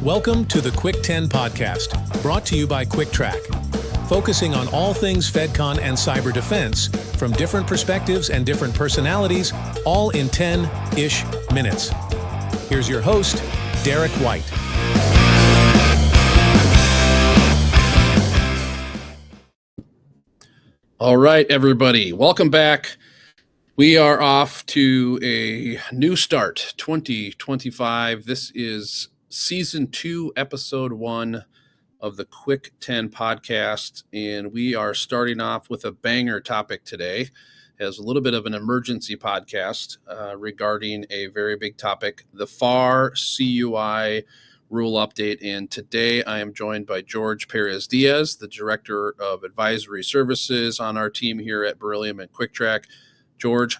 Welcome to the Cuick 10 podcast, brought to you by Cuick Trac, focusing on all things FedCon and cyber defense from different perspectives and different personalities, all in 10-ish minutes. Here's your host, Derek White. All right, everybody, welcome back. We are off to a new start, 2025. This is Season 2, Episode 1 of the Cuick 10 podcast, and we are starting off with a banger topic today as a little bit of an emergency podcast regarding a very big topic, the FAR CUI Rule update. And today I am joined by George Perezdiaz, the Director of Advisory Services on our team here at Beryllium and Cuick Trac. George,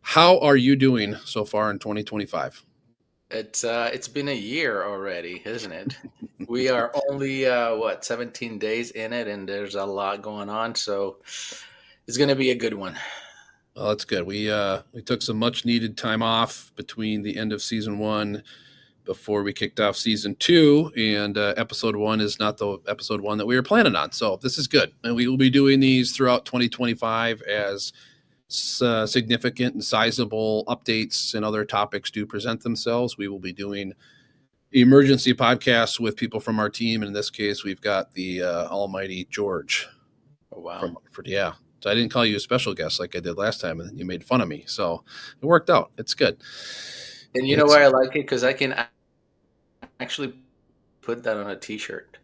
how are you doing so far in 2025? It's been a year already, isn't it? We are only 17 days in it, and there's a lot going on, so it's going to be a good one. Well, that's good. We took some much needed time off between the end of Season 1 before we kicked off Season 2, and Episode 1 is not the Episode 1 that we were planning on. So this is good, and we will be doing these throughout 2025 as significant and sizable updates and other topics do present themselves. We will be doing emergency podcasts with people from our team. And in this case, we've got the almighty George. Oh, wow. So I didn't call you a special guest like I did last time, and then you made fun of me. So it worked out. It's good. And you know why I like it? Because I can actually put that on a t-shirt.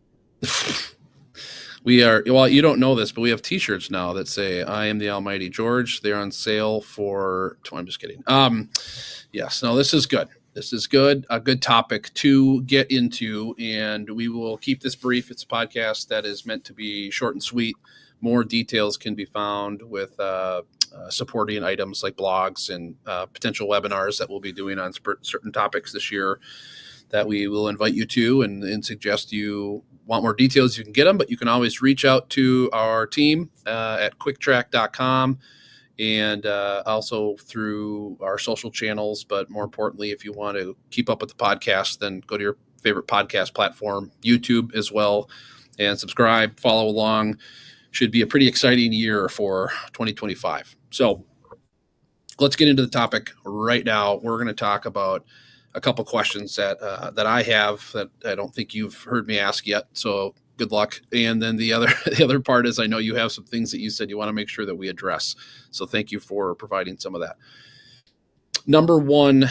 You don't know this, but we have t-shirts now that say, I am the almighty George. They're on sale for, I'm just kidding. Yes, no, this is good. This is good. A good topic to get into, and we will keep this brief. It's a podcast that is meant to be short and sweet. More details can be found with supporting items like blogs and potential webinars that we'll be doing on certain topics this year that we will invite you to and suggest you want more details, you can get them, but you can always reach out to our team at cuicktrac.com and also through our social channels. But more importantly, if you want to keep up with the podcast, then go to your favorite podcast platform, YouTube as well, and subscribe, follow along. Should be a pretty exciting year for 2025. So let's get into the topic right now. We're going to talk about a couple questions that I have that I don't think you've heard me ask yet. So good luck. And then the other part is I know you have some things that you said you want to make sure that we address. So thank you for providing some of that. Number one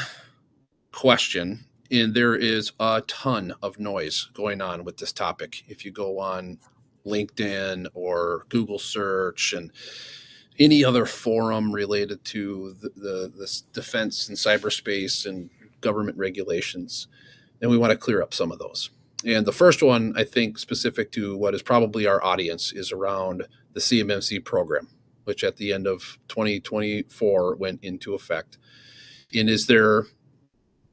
question, and there is a ton of noise going on with this topic. If you go on LinkedIn or Google search and any other forum related to the defense and cyberspace and government regulations, and we want to clear up some of those. And the first one, I think, specific to what is probably our audience, is around the CMMC program, which at the end of 2024 went into effect. And is there,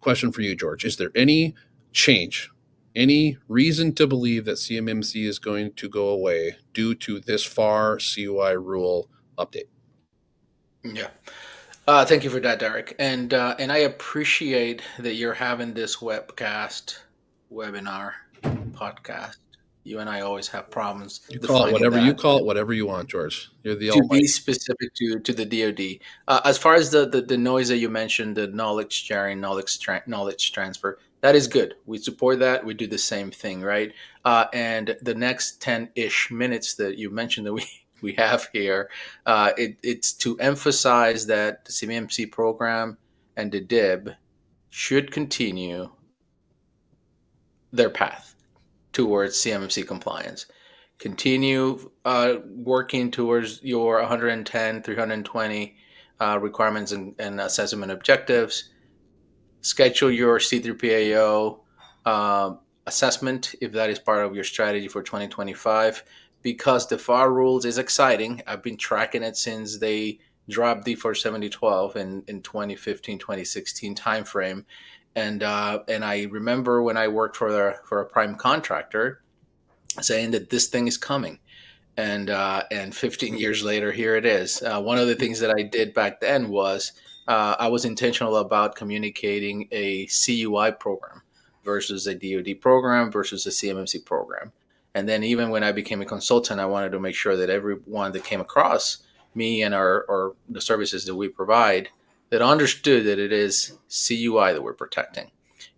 question for you, George, is there any change, any reason to believe that CMMC is going to go away due to this FAR CUI rule update? Yeah. Thank you for that, Derek. And I appreciate that you're having this webinar, podcast. You and I always have problems. You call it whatever you want, George. You're the almighty. Be specific to the DoD. As far as the noise that you mentioned, the knowledge sharing, knowledge transfer, that is good. We support that. We do the same thing, right? And the next 10-ish minutes that you mentioned that we have here, it's to emphasize that the CMMC program and the DIB should continue their path towards CMMC compliance. Continue working towards your 110, 320 requirements and assessment objectives. Schedule your C3PAO assessment if that is part of your strategy for 2025. Because the FAR rules is exciting. I've been tracking it since they dropped D47012 in 2015, 2016 timeframe. And I remember when I worked for a prime contractor saying that this thing is coming. And 15 years later, here it is. One of the things that I did back then was I was intentional about communicating a CUI program versus a DoD program versus a CMMC program. And then even when I became a consultant, I wanted to make sure that everyone that came across me and our or the services that we provide that understood that it is CUI that we're protecting,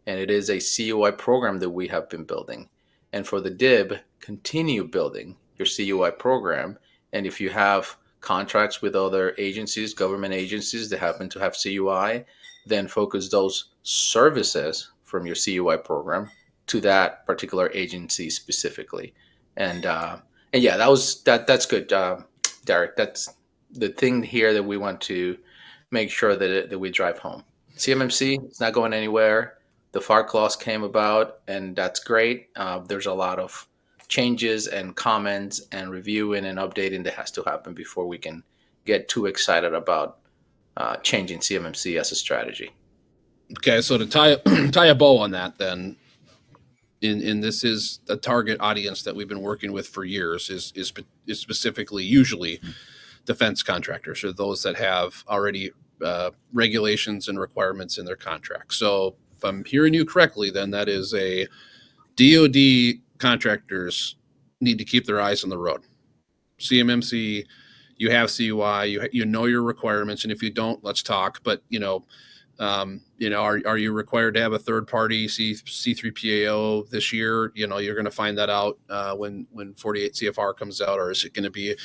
and it is a CUI program that we have been building. And for the DIB, continue building your CUI program. And if you have contracts with other agencies, government agencies that happen to have CUI, then focus those services from your CUI program to that particular agency specifically. And yeah, that's good, Derek. That's the thing here that we want to make sure that we drive home. CMMC is not going anywhere. The FAR clause came about, and that's great. There's a lot of changes and comments and reviewing and updating that has to happen before we can get too excited about changing CMMC as a strategy. Okay, so to tie a bow on that, then, in this is a target audience that we've been working with for years is specifically usually defense contractors, or those that have already regulations and requirements in their contracts. So if I'm hearing you correctly, then that is a DoD contractors need to keep their eyes on the road. CMMC, you have CUI, you know your requirements, and if you don't, let's talk. But are you required to have a third party C3PAO this year? You're going to find that out when 48 CFR comes out, or is it going to be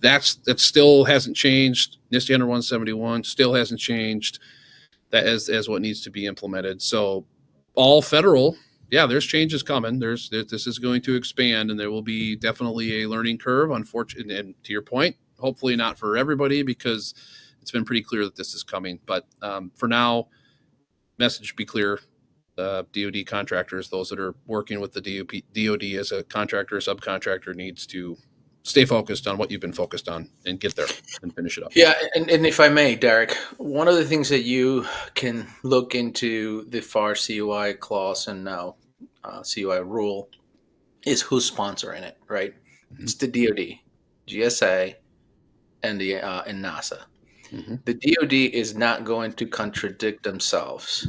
that still hasn't changed? NIST 171 still hasn't changed. That as what needs to be implemented. So all federal, yeah, there's changes coming. This is going to expand, and there will be definitely a learning curve. Unfortunately, and to your point, hopefully not for everybody, because it's been pretty clear that this is coming. But for now, message be clear. DoD contractors, those that are working with the DoD as a contractor, subcontractor, needs to stay focused on what you've been focused on and get there and finish it up. Yeah, and if I may, Derek, one of the things that you can look into the FAR CUI clause and now CUI rule is who's sponsoring it, right? Mm-hmm. It's the DoD, GSA, and and NASA. Mm-hmm. The DoD is not going to contradict themselves.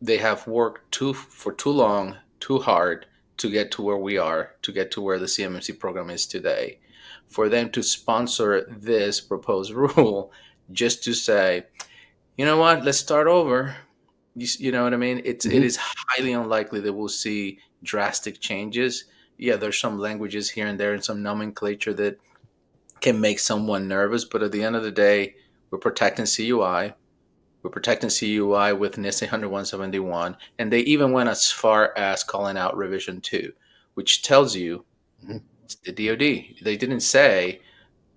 They have worked for too long, too hard to get to where we are, to get to where the CMMC program is today. For them to sponsor this proposed rule just to say, you know what, let's start over. You know what I mean? It is highly unlikely that we'll see drastic changes. Yeah, there's some languages here and there and some nomenclature that can make someone nervous. But at the end of the day, we're protecting CUI. We're protecting CUI with NIST 171. And they even went as far as calling out Revision 2, which tells you it's the DoD. They didn't say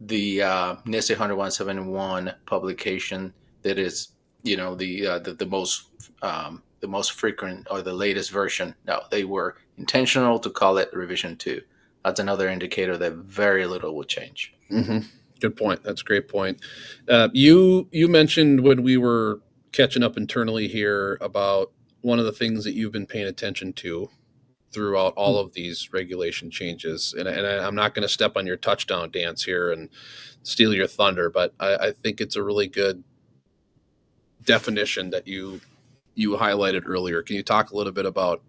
the NIST 171 publication that is, the most frequent or the latest version. No, they were intentional to call it Revision 2. That's another indicator that very little will change. Mm-hmm. Good point. That's a great point. You mentioned when we were catching up internally here about one of the things that you've been paying attention to throughout all of these regulation changes. And I'm not going to step on your touchdown dance here and steal your thunder, but I think it's a really good definition that you highlighted earlier. Can you talk a little bit about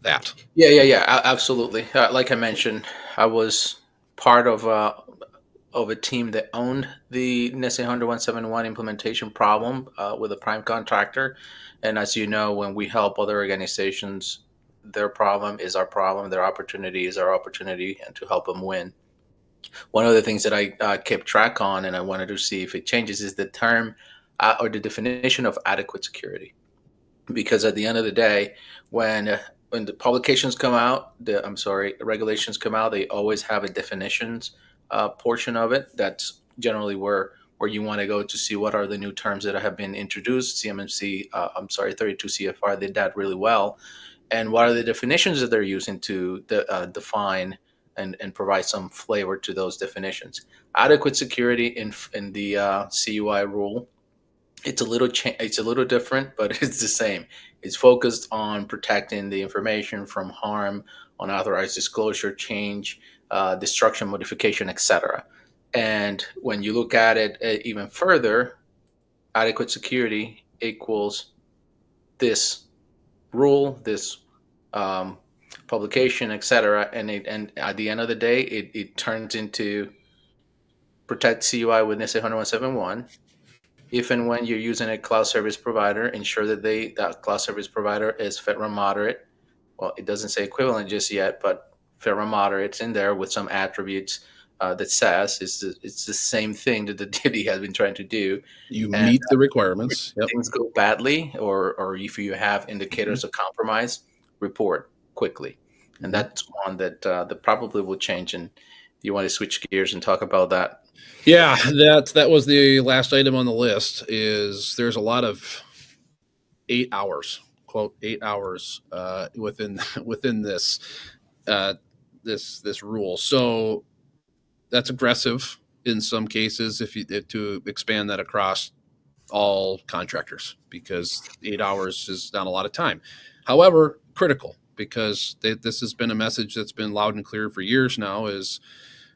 that? Yeah, absolutely. Like I mentioned, I was part of a team that owned the NIST 171 implementation problem with a prime contractor. And as you know, when we help other organizations, their problem is our problem, their opportunity is our opportunity, and to help them win. One of the things that I kept track on, and I wanted to see if it changes, is the term or the definition of adequate security. Because at the end of the day, when the publications come out, regulations come out, they always have a definitions portion of it. That's generally where you want to go to see what are the new terms that have been introduced. CMMC, 32 CFR did that really well. And what are the definitions that they're using to define and provide some flavor to those definitions. Adequate security in the CUI rule, it's a little different, but it's the same. It's focused on protecting the information from harm, unauthorized disclosure, change, destruction, modification, etc. And when you look at it even further, adequate security equals this rule, this publication, etc., and at the end of the day, it turns into protect CUI with NIST 10171. If and when you're using a cloud service provider, ensure that that cloud service provider is FedRAMP moderate. Well, it doesn't say equivalent just yet, but FedRAMP moderate's in there with some attributes that says it's the same thing that the DoD has been trying to do. You And meet the if requirements. Yep. things go badly, or if you have indicators of compromise, report quickly. And that's one that probably will change. And you want to switch gears and talk about that? Yeah, that was the last item on the list. Is there's a lot of 8 hours, quote 8 hours within this this rule. So that's aggressive in some cases if you to expand that across all contractors, because 8 hours is not a lot of time. However, critical, because this has been a message that's been loud and clear for years now, is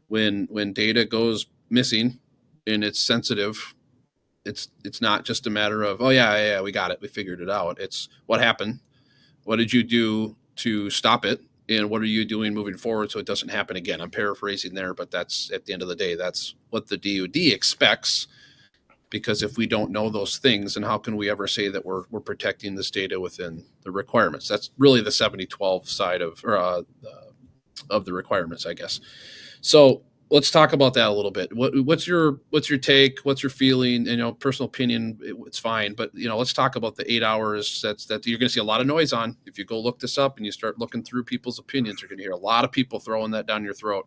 when data goes missing and it's sensitive, it's not just a matter of, oh yeah, we got it, we figured it out. It's what happened, what did you do to stop it, and what are you doing moving forward so it doesn't happen again. I'm paraphrasing there, but that's, at the end of the day, that's what the DoD expects. Because if we don't know those things, then how can we ever say that we're protecting this data within the requirements? That's really the 7012 side of the requirements, I guess. So let's talk about that a little bit. What's your take? What's your feeling? Personal opinion, it's fine, but let's talk about the 8 hours. That you're going to see a lot of noise on. If you go look this up and you start looking through people's opinions, you're going to hear a lot of people throwing that down your throat.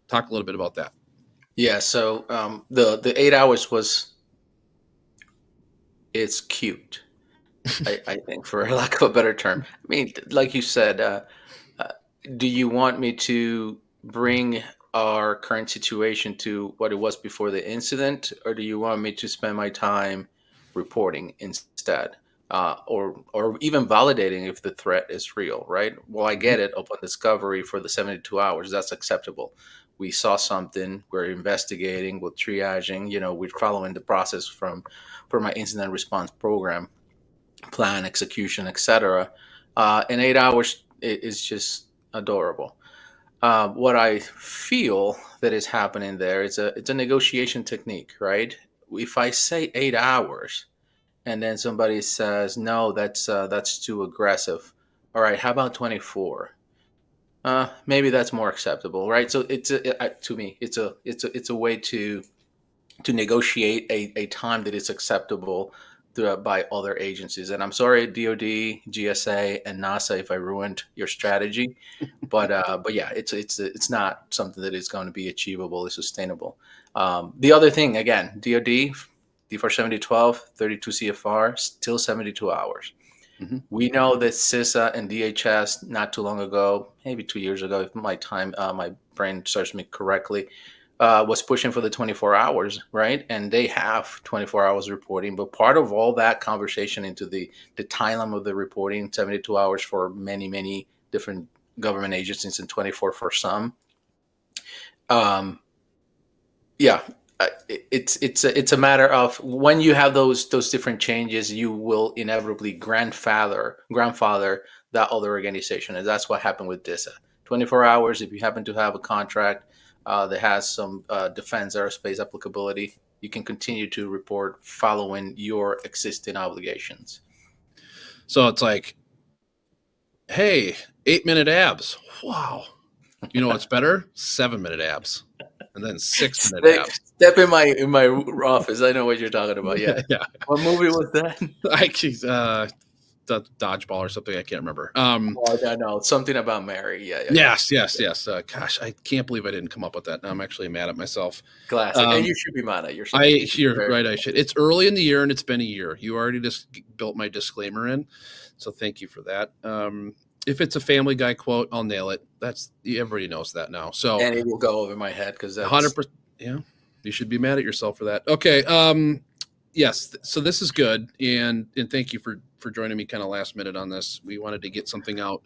Talk a little bit about that. Yeah. So the 8 hours it's cute. I think, for lack of a better term. I mean, like you said, do you want me to bring our current situation to what it was before the incident, or do you want me to spend my time reporting instead, or even validating if the threat is real? Right. Well, I get it. Upon discovery for the 72 hours, that's acceptable. We saw something. We're investigating. We're triaging. We're following the process for my incident response program plan, execution, etc. In 8 hours, is just adorable. What I feel that is happening there is it's a negotiation technique, right? If I say 8 hours, and then somebody says no, that's too aggressive. All right, how about 24? Maybe that's more acceptable, right? So to me, it's a way to negotiate a time that is acceptable by other agencies. And I'm sorry, DoD, GSA, and NASA, if I ruined your strategy, but yeah, it's not something that is going to be achievable or sustainable. The other thing, again, DoD, D4 7012, 32 CFR, still 72 hours. Mm-hmm. We know that CISA and DHS not too long ago, maybe 2 years ago, if my brain serves me correctly, was pushing for the 24 hours, right? And they have 24 hours reporting. But part of all that conversation into the timeline of the reporting, 72 hours for many, many different government agencies and 24 for some. Yeah, it's a matter of when you have those different changes, you will inevitably grandfather that other organization, and that's what happened with DISA. 24 hours. If you happen to have a contract that has some defense aerospace applicability, you can continue to report following your existing obligations. So it's like, hey, 8-minute abs. Wow. You know what's better? 7-minute abs. And then 6-minute abs. Step in my office. I know what you're talking about. Yeah. Yeah. What movie was that? Dodgeball or something. I can't remember. I know something about Mary. Yeah. Yes. Gosh, I can't believe I didn't come up with that. Now I'm actually mad at myself. Classic. And you should be mad at yourself. You're right. I should. It's early in the year and it's been a year. You already just built my disclaimer in, so thank you for that. If it's a Family Guy quote, I'll nail it. Everybody knows that now. So, and it will go over my head because that's 100%. Yeah, you should be mad at yourself for that. Okay. Yes. So this is good, and thank you for joining me kind of last minute on this. We wanted to get something out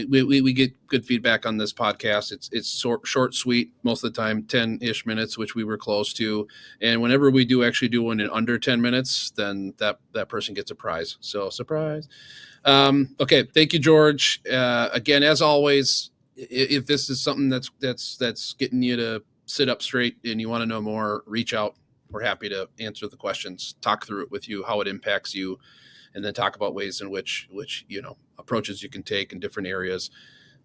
we get good feedback on this podcast. It's short, sweet, most of the time, 10-ish minutes, which we were close to. And whenever we do actually do one in under 10 minutes, then that person gets a prize. So surprise. Okay. Thank you, George. Again, as always, if this is something that's getting you to sit up straight and you want to know more, reach out. We're happy to answer the questions, talk through it with you, how it impacts you, and then talk about ways in which approaches you can take in different areas.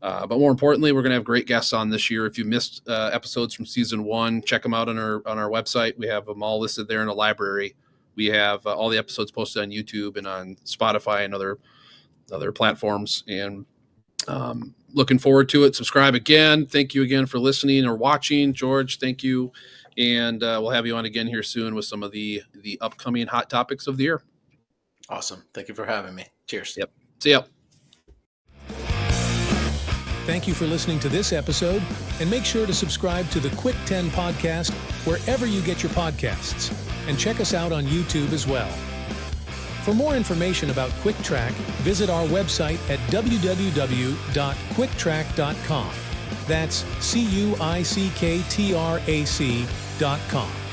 But more importantly, we're going to have great guests on this year. If you missed episodes from season 1, check them out on our website. We have them all listed there in a library. We have all the episodes posted on YouTube and on Spotify and other platforms. And looking forward to it. Subscribe again. Thank you again for listening or watching. George, thank you. And we'll have you on again here soon with some of the upcoming hot topics of the year. Awesome. Thank you for having me. Cheers. Yep. See ya. Thank you for listening to this episode, and make sure to subscribe to the Cuick 10 podcast wherever you get your podcasts, and check us out on YouTube as well. For more information about Cuick Trac, visit our website at www.cuicktrac.com. That's CuickTrac.com.